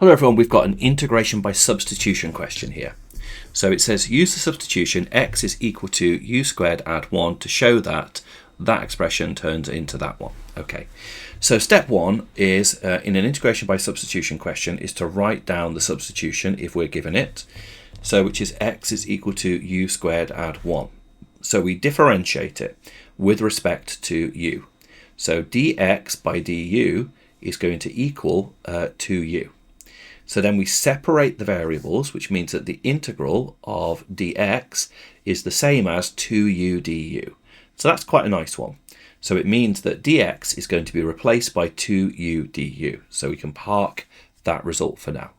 Hello everyone, we've got an integration by substitution question here. So it says use the substitution x is equal to u squared add 1 to show that that expression turns into that one. Okay, so step one is in an integration by substitution question is to write down the substitution if we're given it. So which is x is equal to u squared add 1. So we differentiate it with respect to u. So dx by du is going to equal 2u. So then we separate the variables, which means that the integral of dx is the same as 2u du. So that's quite a nice one. So it means that dx is going to be replaced by 2u du. So we can park that result for now.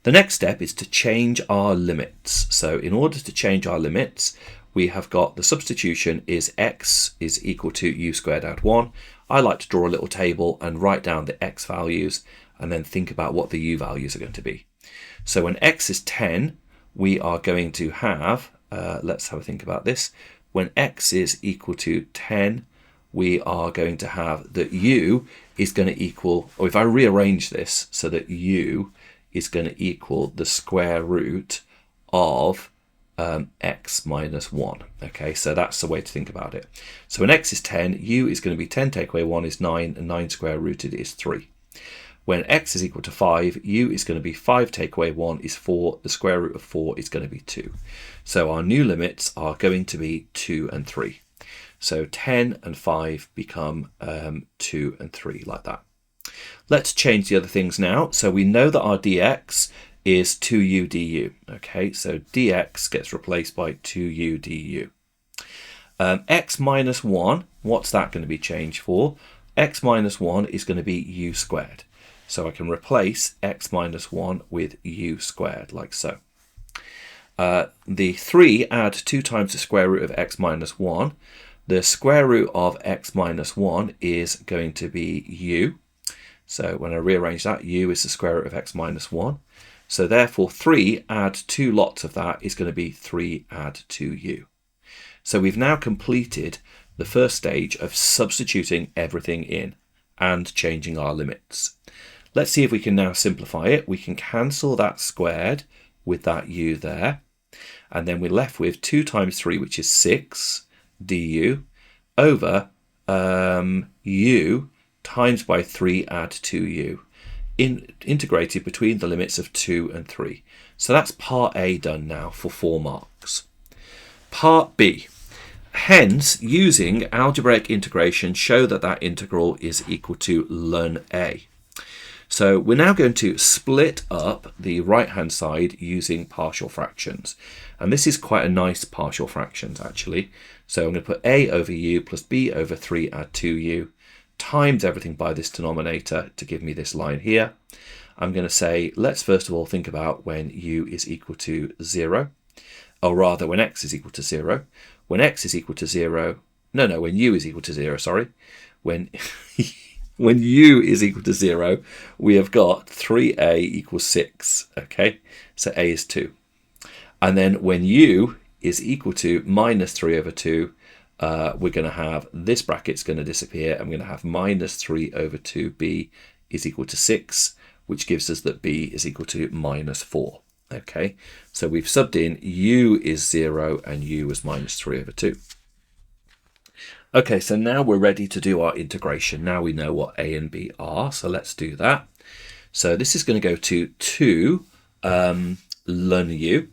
The next step is to change our limits. So in order to change our limits, we have got the substitution is x is equal to u squared add 1. I like to draw a little table and write down the x values and then think about what the u values are going to be. So when x is 10, we are going to have, let's have a think about this. When x is equal to 10, we are going to have that u is going to equal, or if I rearrange this so that u is going to equal the square root of x minus 1. Okay, so that's the way to think about it. So when x is 10, u is going to be 10 take away 1 is 9, and 9 square rooted is 3. When x is equal to 5, u is going to be 5 take away 1 is 4, the square root of 4 is going to be 2. So our new limits are going to be 2 and 3. So 10 and 5 become 2 and 3, like that. Let's change the other things now. So we know that our dx is 2u du. Okay, so dx gets replaced by 2u du. X minus 1, what's that going to be changed for? X minus 1 is going to be u squared. So I can replace x minus 1 with u squared, like so. The 3 add 2 times the square root of x minus 1. The square root of x minus 1 is going to be u. So when I rearrange that, u is the square root of x minus 1. So therefore 3 add 2 lots of that is going to be 3 add 2u. So we've now completed the first stage of substituting everything in and changing our limits. Let's see if we can now simplify it. We can cancel that squared with that u there. And then we're left with 2 times 3, which is 6 du, over u times by 3 add 2u, integrated between the limits of 2 and 3. So that's part A done now for 4 marks. Part B. Hence, using algebraic integration, show that that integral is equal to ln A. So we're now going to split up the right-hand side using partial fractions. And this is quite a nice partial fractions, actually. So I'm going to put a over u plus b over 3 add 2u times everything by this denominator to give me this line here. I'm going to say, let's first of all think about when u is equal to 0. Or rather, when x is equal to 0. When x is equal to 0, when u is equal to 0, sorry. When u is equal to 0, we have got 3a equals 6, okay? So a is 2. And then when u is equal to minus 3 over 2, we're going to have this bracket's going to disappear, and we're going to have minus 3 over 2b is equal to 6, which gives us that b is equal to minus 4, okay? So we've subbed in u is 0 and u is minus 3 over 2. Okay, so now we're ready to do our integration. Now we know what a and b are, so let's do that. So this is going to go to 2 ln u,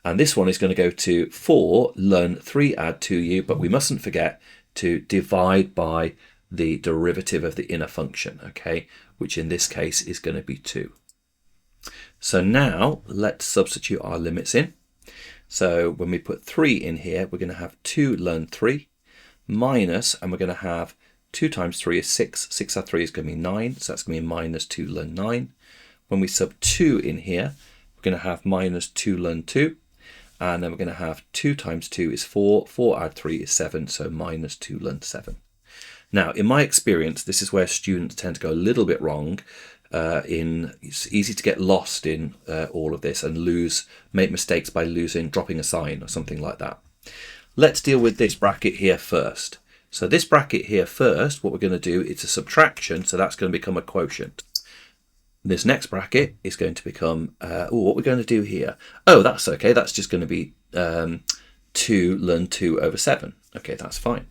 and this one is going to go to 4 ln 3 add 2u, but we mustn't forget to divide by the derivative of the inner function, okay, which in this case is going to be 2. So now let's substitute our limits in. So when we put 3 in here, we're going to have 2 ln 3. Minus, and we're going to have 2 times 3 is 6. 6 add 3 is going to be 9, so that's going to be minus 2 ln 9. When we sub 2 in here, we're going to have minus 2 ln 2. And then we're going to have 2 times 2 is 4. 4 add 3 is 7, so minus 2 ln 7. Now, in my experience, this is where students tend to go a little bit wrong. It's easy to get lost in all of this and make mistakes by dropping a sign or something like that. Let's deal with this bracket here first. So this bracket here first, what we're going to do is a subtraction, so that's going to become a quotient. This next bracket is going to become, what we're going to do here. Oh, that's okay. That's just going to be 2 ln 2 over 7. Okay, that's fine.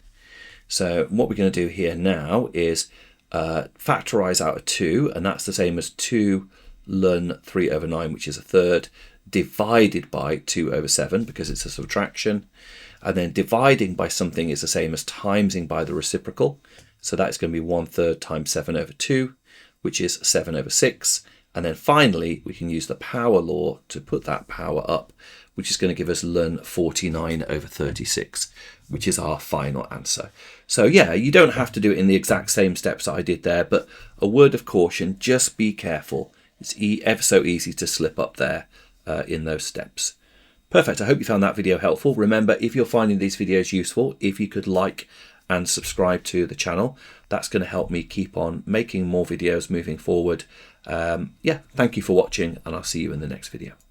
So what we're going to do here now is factorise out of 2, and that's the same as 2 ln 3 over 9, which is a third, divided by 2 over 7 because it's a subtraction. And then dividing by something is the same as timesing by the reciprocal. So that's going to be 1/3 times 7 over 2, which is 7 over 6. And then finally, we can use the power law to put that power up, which is going to give us ln 49 over 36, which is our final answer. So yeah, you don't have to do it in the exact same steps that I did there, but a word of caution, just be careful. It's ever so easy to slip up there in those steps. Perfect. I hope you found that video helpful. Remember, if you're finding these videos useful, if you could like and subscribe to the channel, that's going to help me keep on making more videos moving forward. Yeah, thank you for watching, and I'll see you in the next video.